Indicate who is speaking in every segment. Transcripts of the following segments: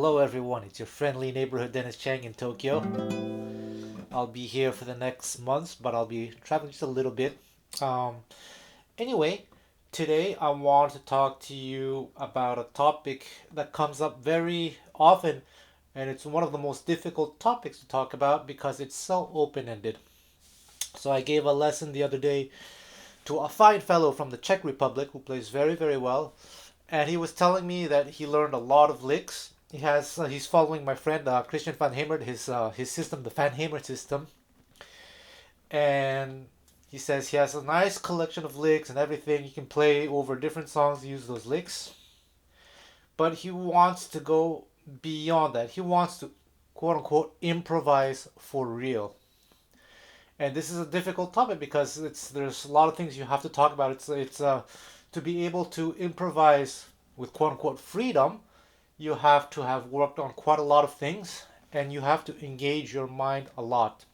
Speaker 1: Hello everyone, it's your friendly neighborhood Dennis Chang in Tokyo. I'll be here for the next months, but I'll be traveling just a little bit. Um, anyway, today I want to talk to you about a topic that comes up very often, and it's one of the most difficult topics to talk about because it's so open-ended. So I gave a lesson the other day to a fine fellow from the Czech Republic who plays very, very well, and he was telling me that he learned a lot of licks. He's following my friend Christian van Hemert, his system, the Van Hemert system, and he says he has a nice collection of licks and everything. He can play over different songs, use those licks, but he wants to go beyond that. He wants to quote unquote improvise for real. And this is a difficult topic because there's a lot of things you have to talk about. It's to be able to improvise with quote unquote freedom, you have to have worked on quite a lot of things and you have to engage your mind a lot.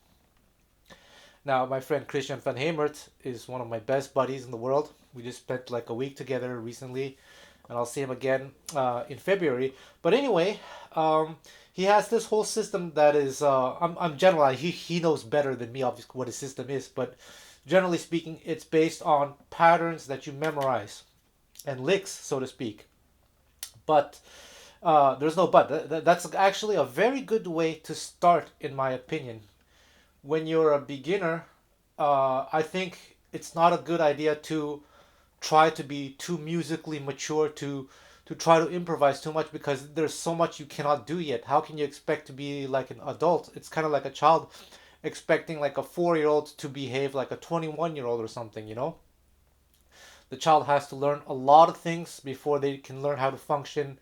Speaker 1: Now, my friend Christian van Hemert is one of my best buddies in the world. We just spent like a week together recently, and I'll see him again in February. But anyway, he has this whole system that is, I'm generalizing, he knows better than me, obviously, what his system is, but generally speaking, it's based on patterns that you memorize and licks, so to speak. But there's no but. That's actually a very good way to start, in my opinion. When you're a beginner, I think it's not a good idea to try to be too musically mature to try to improvise too much because there's so much you cannot do yet. How can you expect to be like an adult? It's kind of like a child expecting like a 4-year-old to behave like a 21-year-old or something, you know? The child has to learn a lot of things before they can learn how to function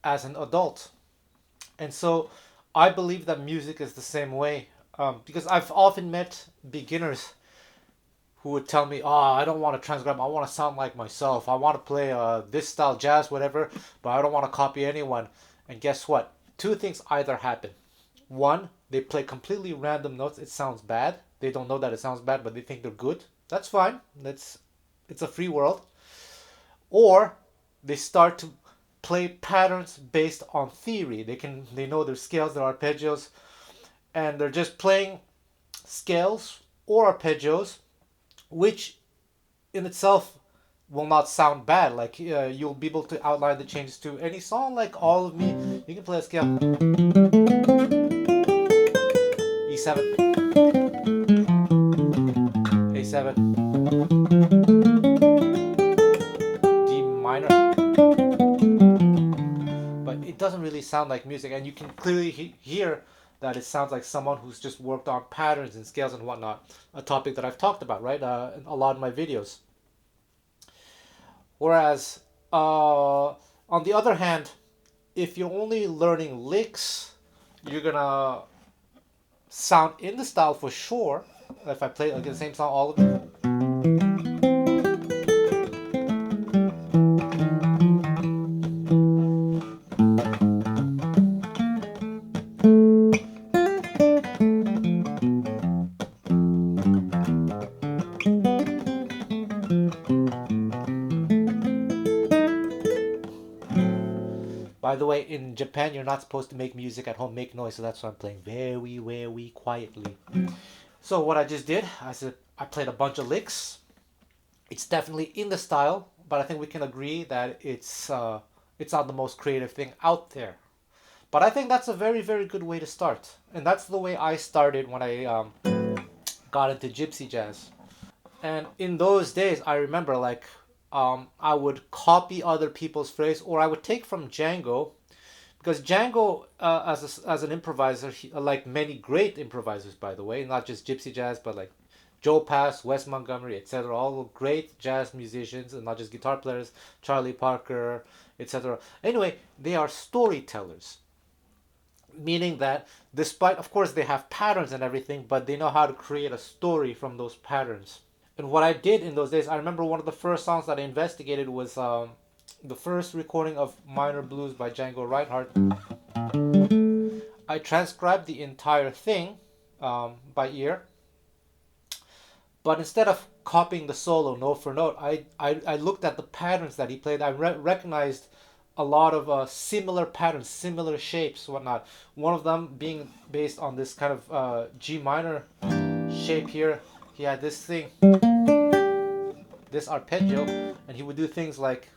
Speaker 1: as an adult. And so I believe that music is the same way. Because I've often met beginners who would tell me, "Oh, I don't want to transcribe. I want to sound like myself. I want to play this style jazz, whatever, but I don't want to copy anyone." And guess what? Two things either happen. One, they play completely random notes. It sounds bad. They don't know that it sounds bad, but they think they're good. That's fine. It's a free world. Or they start to play patterns based on theory. They know their scales, their arpeggios, and they're just playing scales or arpeggios, which in itself will not sound bad. Like you'll be able to outline the changes to any song. Like All of Me, you can play a scale E7, A7, D minor, but it doesn't really sound like music, and you can clearly hear that it sounds like someone who's just worked on patterns and scales and whatnot, a topic that I've talked about, right, in a lot of my videos. Whereas, on the other hand, if you're only learning licks, you're gonna sound in the style for sure. If I play like the same song, all of it. By the way, in Japan, you're not supposed to make music at home, make noise, so that's why I'm playing very, very quietly. So what I just did, I played a bunch of licks. It's definitely in the style, but I think we can agree that it's not the most creative thing out there. But I think that's a very, very good way to start, and that's the way I started when I got into gypsy jazz. And in those days, I remember like I would copy other people's phrase, or I would take from Django, because Django, as an improviser, like many great improvisers, by the way, not just gypsy jazz, but like Joe Pass, Wes Montgomery, etc., all great jazz musicians, and not just guitar players, Charlie Parker, etc. Anyway, they are storytellers, meaning that despite, of course, they have patterns and everything, but they know how to create a story from those patterns. And what I did in those days, I remember one of the first songs that I investigated was the first recording of Minor Blues by Django Reinhardt. I transcribed the entire thing by ear, but instead of copying the solo note for note, I looked at the patterns that he played. I recognized a lot of similar patterns, similar shapes, whatnot. One of them being based on this kind of G minor shape here. He had this thing, this arpeggio, and he would do things like,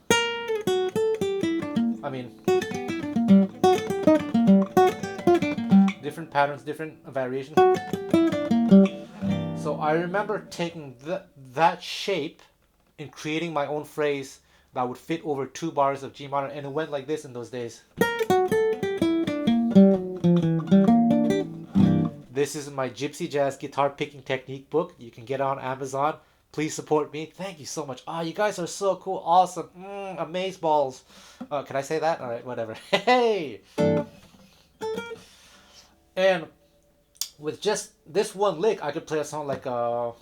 Speaker 1: I mean, different patterns, different variations. So I remember taking that shape and creating my own phrase that would fit over 2 bars of G minor, and it went like this in those days. This is my Gypsy Jazz guitar picking technique book. You can get it on Amazon. Please support me. Thank you so much. Oh, you guys are so cool. Awesome. Amazeballs. Can I say that? All right, whatever. Hey! And with just this one lick, I could play a song like a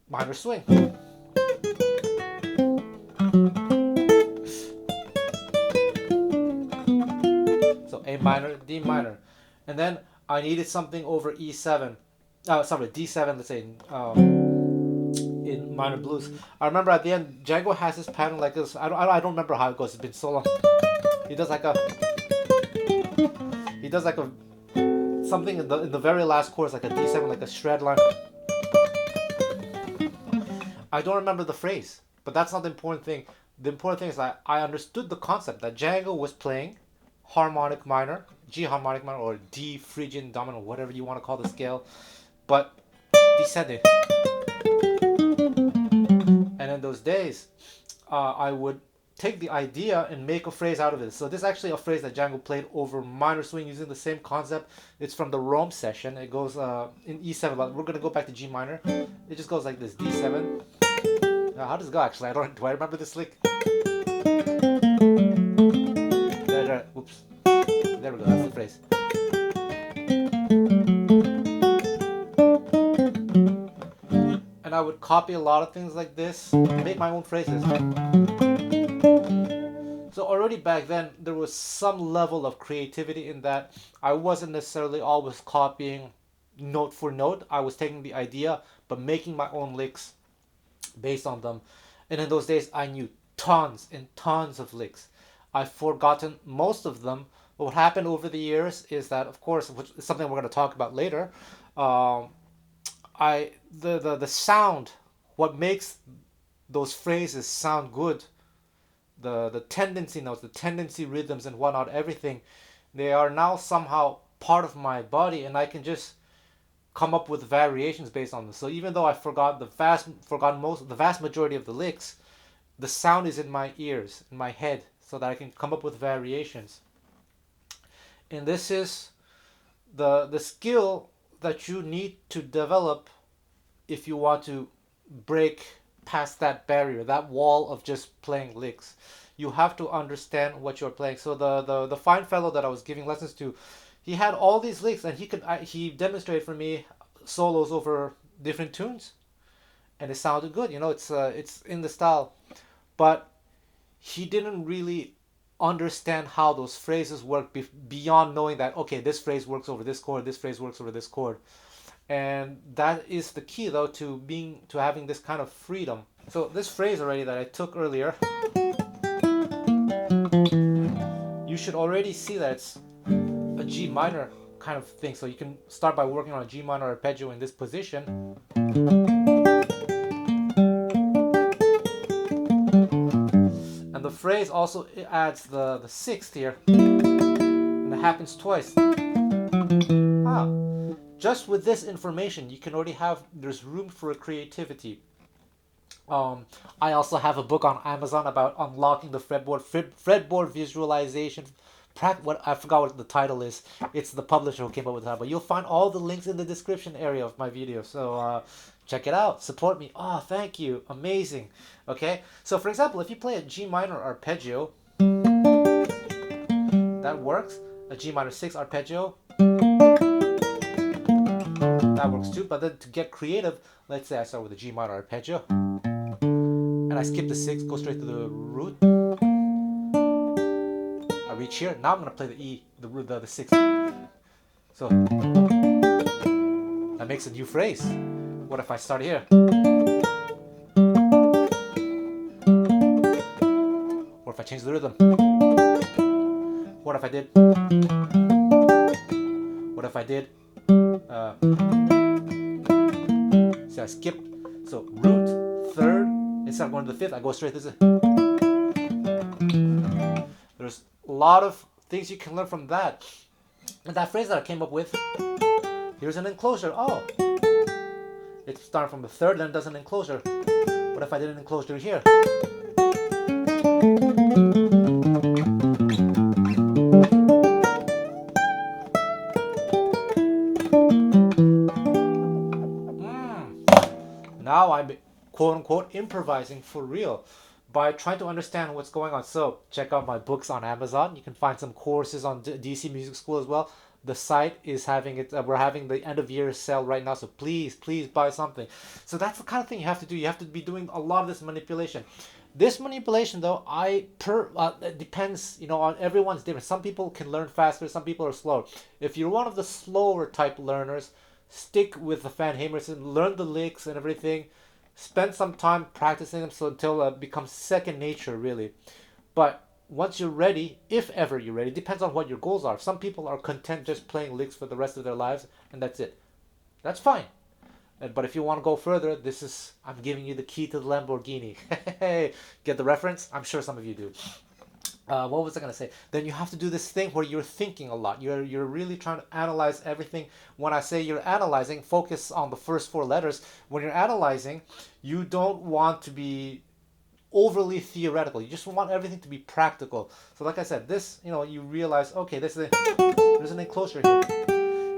Speaker 1: minor swing. So A minor, D minor. And then I needed something over E7. Sorry, D7, let's say, in minor blues. I remember at the end, Django has this pattern like this. I don't remember how it goes. It's been so long. He does like a something in the very last chorus, like a D7, like a shred line. I don't remember the phrase, but that's not the important thing. The important thing is that I understood the concept that Django was playing harmonic minor, G harmonic minor, or D Phrygian dominant, whatever you want to call the scale, but descending. And in those days, I would take the idea and make a phrase out of it. So this is actually a phrase that Django played over minor swing using the same concept. It's from the Rome session. It goes in E7. But we're gonna go back to G minor. It just goes like this: D7. How does it go? Actually, do I remember this lick? There. Oops. There we go. That's the phrase. And I would copy a lot of things like this, make my own phrases. So already back then, there was some level of creativity in that. I wasn't necessarily always copying note for note. I was taking the idea, but making my own licks based on them. And in those days, I knew tons and tons of licks. I've forgotten most of them. But what happened over the years is that, of course, which is something we're going to talk about later, the sound, what makes those phrases sound good, the tendency notes, the tendency rhythms and whatnot, everything, they are now somehow part of my body, and I can just come up with variations based on them. So even though I forgot the vast majority of the licks, the sound is in my ears, in my head, so that I can come up with variations. And this is the skill that you need to develop if you want to break past that barrier, that wall of just playing licks. You have to understand what you're playing. So the fine fellow that I was giving lessons to, he had all these licks, and he demonstrated for me solos over different tunes, and it sounded good. It's in the style, but he didn't really understand how those phrases work beyond knowing that, okay, this phrase works over this chord, this phrase works over this chord. And that is the key, though, to having this kind of freedom. So this phrase already that I took earlier, you should already see that it's a G minor kind of thing. So you can start by working on a G minor arpeggio in this position. And the phrase also adds the sixth here, and it happens twice. Just with this information, you can already there's room for creativity. I also have a book on Amazon about unlocking the fretboard visualization. I forgot what the title is. It's the publisher who came up with that, but you'll find all the links in the description area of my video. So check it out. Support me. Oh, thank you. Amazing. Okay. So for example, if you play a G minor arpeggio, that works. A G minor 6 arpeggio, that works too. But then to get creative, let's say I start with a G minor arpeggio, and I skip the 6, go straight to the root. I reach here. Now I'm gonna play the E, the 6. So that makes a new phrase. What if I start here? Or if I change the rhythm? What if I did? What if I did? See, I skipped. So root, third. Instead of going to the fifth, I go straight to this. There's a lot of things you can learn from that. And that phrase that I came up with, here's an enclosure. Oh, it's starting from the third, then it does an enclosure. What if I did an enclosure here? Now I'm quote unquote improvising for real by trying to understand what's going on. So check out my books on Amazon. You can find some courses on DC Music School as well. The site is having it. We're having the end of year sale right now, so please buy something. So that's the kind of thing you have to do. You have to be doing a lot of this manipulation. This manipulation, though, it depends. On everyone's different. Some people can learn faster. Some people are slower. If you're one of the slower type learners, stick with the Van Hamer system. Learn the licks and everything. Spend some time practicing them until it becomes second nature, really. But once you're ready, if ever you're ready, depends on what your goals are. Some people are content just playing licks for the rest of their lives, and that's it. That's fine. But if you want to go further, I'm giving you the key to the Lamborghini. Get the reference? I'm sure some of you do. What was I going to say? Then you have to do this thing where you're thinking a lot. You're really trying to analyze everything. When I say you're analyzing, focus on the first four letters. When you're analyzing, you don't want to be overly theoretical. You just want everything to be practical. So like I said, this, you realize, okay, there's an enclosure here.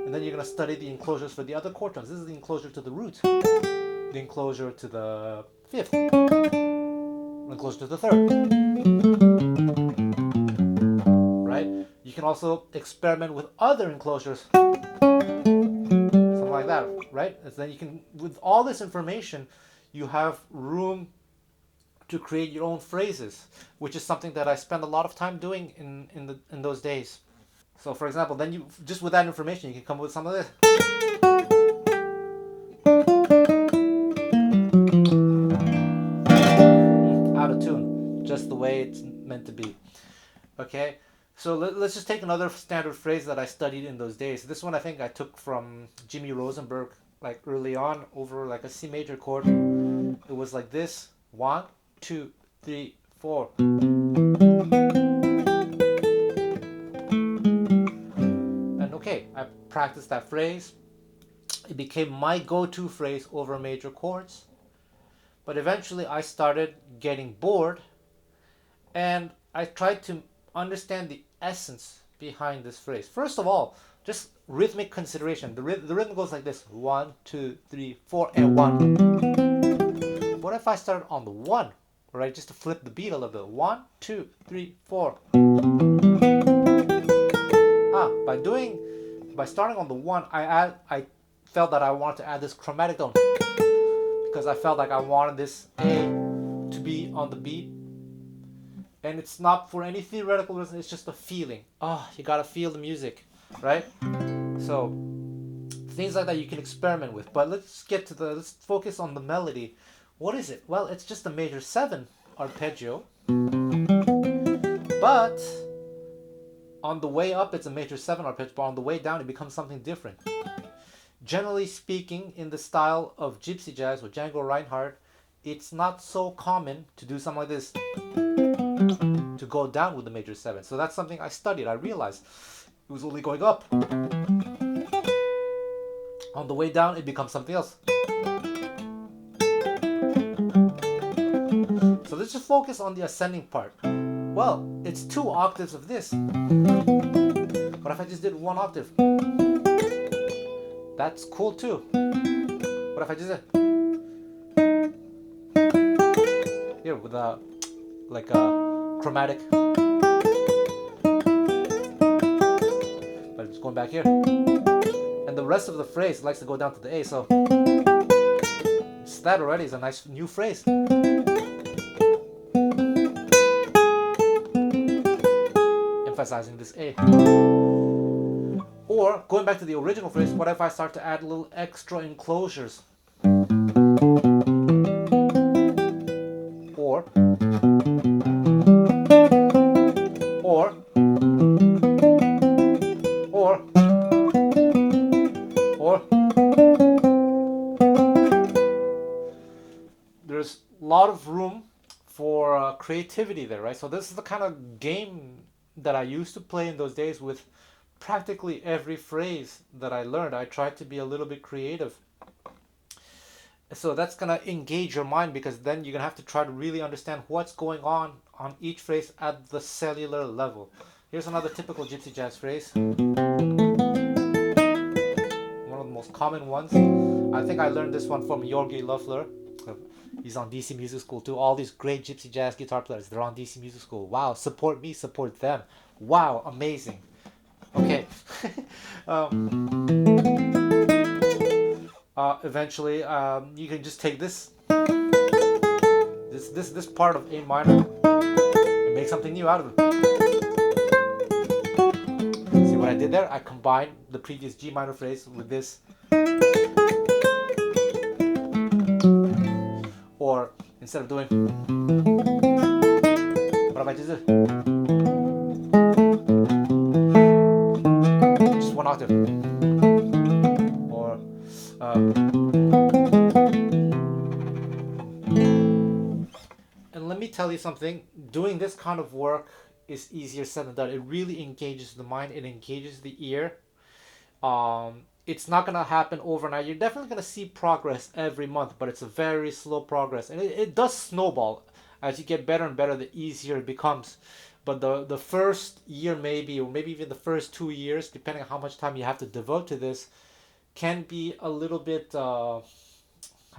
Speaker 1: And then you're going to study the enclosures for the other chord tones. This is the enclosure to the root. The enclosure to the fifth. The enclosure to the third. Right? You can also experiment with other enclosures. Something like that, right? And then you can, with all this information, you have room to create your own phrases, which is something that I spend a lot of time doing in those days. So for example, then you just with that information you can come up with some of this. Out of tune, just the way it's meant to be. Okay, so let's just take another standard phrase that I studied in those days. This one I think I took from Jimmy Rosenberg, like early on, over like a C major chord. It was like this: 1, 2, 3, 4. And okay, I practiced that phrase. It became my go-to phrase over major chords. But eventually I started getting bored, and I tried to understand the essence behind this phrase. First of all, just rhythmic consideration. The rhythm goes like this: 1, 2, 3, 4, and 1. What if I started on the 1? Right, just to flip the beat a little bit. 1, 2, 3, 4. By starting on the 1, I felt that I wanted to add this chromatic tone, because I felt like I wanted this A to be on the beat. And it's not for any theoretical reason, it's just a feeling. You gotta feel the music, right? So things like that you can experiment with. But let's focus on the melody. What is it? Well, it's just a major 7 arpeggio. But on the way up, it's a major 7 arpeggio, but on the way down, it becomes something different. Generally speaking, in the style of Gypsy jazz or Django Reinhardt, it's not so common to do something like this, to go down with the major 7. So that's something I studied. I realized it was only going up. On the way down, it becomes something else. So let's just focus on the ascending part. Well, it's 2 octaves of this. What if I just did 1 octave? That's cool too. What if I just did here with a chromatic? But it's going back here. And the rest of the phrase likes to go down to the A, so that already is a nice new phrase. Emphasizing this A. Or, going back to the original phrase, what if I start to add little extra enclosures? Or creativity there, right? So this is the kind of game that I used to play in those days with practically every phrase that I learned. I tried to be a little bit creative. So that's gonna engage your mind because then you're gonna have to try to really understand what's going on each phrase at the cellular level. Here's another typical gypsy jazz phrase. One of the most common ones. I think I learned this one from Jorgi Loeffler. He's on DC Music School too. All these great gypsy jazz guitar players, they're on DC Music School. Wow, support me, support them. Wow, amazing. Okay. Eventually, you can just take this part of A minor and make something new out of it. See what I did there? I combined the previous G minor phrase with this. Or instead of doing, what if I just did? Just one octave. Or and let me tell you something, doing this kind of work is easier said than done. It really engages the mind, it engages the ear. It's not going to happen overnight. You're definitely going to see progress every month, but it's a very slow progress. And it does snowball. As you get better and better, the easier it becomes. But the first year maybe, or maybe even the first 2 years, depending on how much time you have to devote to this, can be a little bit, how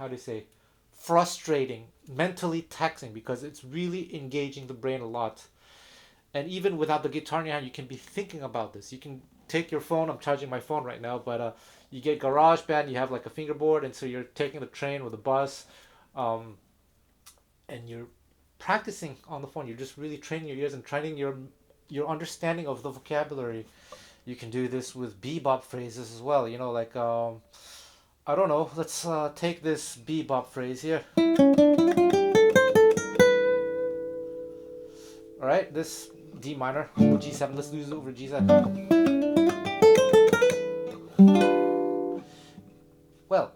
Speaker 1: do you say, frustrating, mentally taxing, because it's really engaging the brain a lot. And even without the guitar in your hand, you can be thinking about this. You can take your phone. I'm charging my phone right now, but you get GarageBand. You have like a fingerboard, and so you're taking the train or the bus, and you're practicing on the phone. You're just really training your ears and training your understanding of the vocabulary. You can do this with bebop phrases as well. You know, like I don't know. Let's take this bebop phrase here. All right, this D minor, G7. Let's lose it over G7. Well,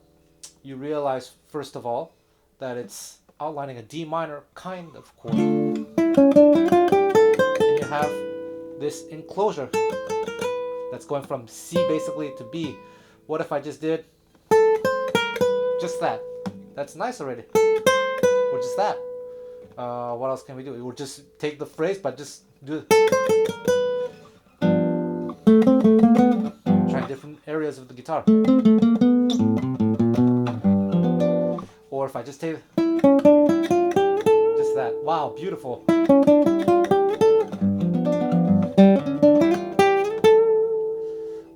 Speaker 1: you realize first of all that it's outlining a D minor kind of chord. And you have this enclosure that's going from C basically to B. What if I just did just that? That's nice already. Or just that. What else can we do? We'll just take the phrase, but just do it. Try different areas of the guitar. Or if I just take just that. Wow, beautiful.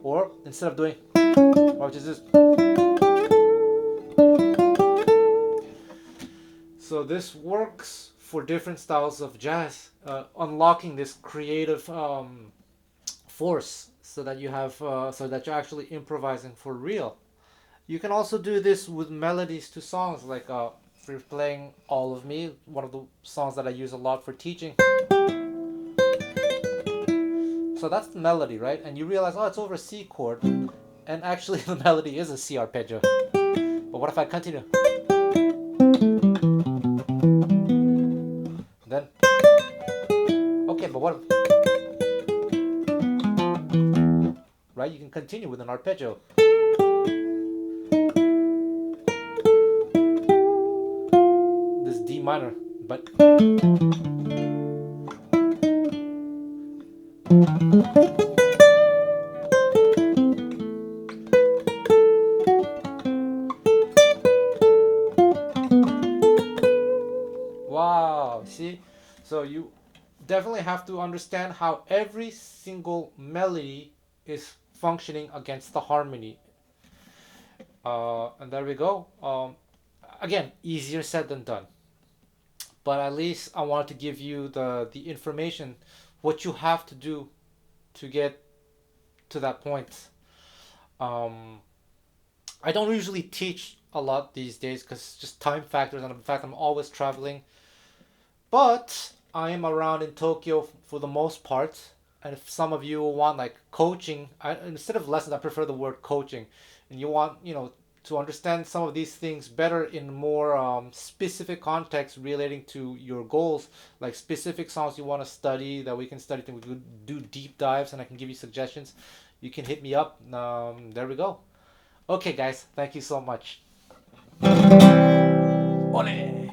Speaker 1: Or instead of doing, watch this. So this works for different styles of jazz, unlocking this creative force, so that you have, so that you're actually improvising for real. You can also do this with melodies to songs, like if you're playing All of Me, one of the songs that I use a lot for teaching. So that's the melody, right? And you realize, oh, it's over a C chord, and actually the melody is a C arpeggio. But what if I continue? Then, okay, but what if, right? You can continue with an arpeggio. This D minor, but wow, see? So you definitely have to understand how every single melody is functioning against the harmony. And there we go. Again, easier said than done. But at least I wanted to give you the information, what you have to do to get to that point. I don't usually teach a lot these days because just time factors, and in fact I'm always traveling. But I am around in Tokyo for the most part. And if some of you want like coaching, instead of lessons, I prefer the word coaching. And you want, to understand some of these things better in more specific context relating to your goals, like specific songs you want to study that we can study, we can do deep dives, and I can give you suggestions, you can hit me up. There we go. Okay, guys, thank you so much. Ole!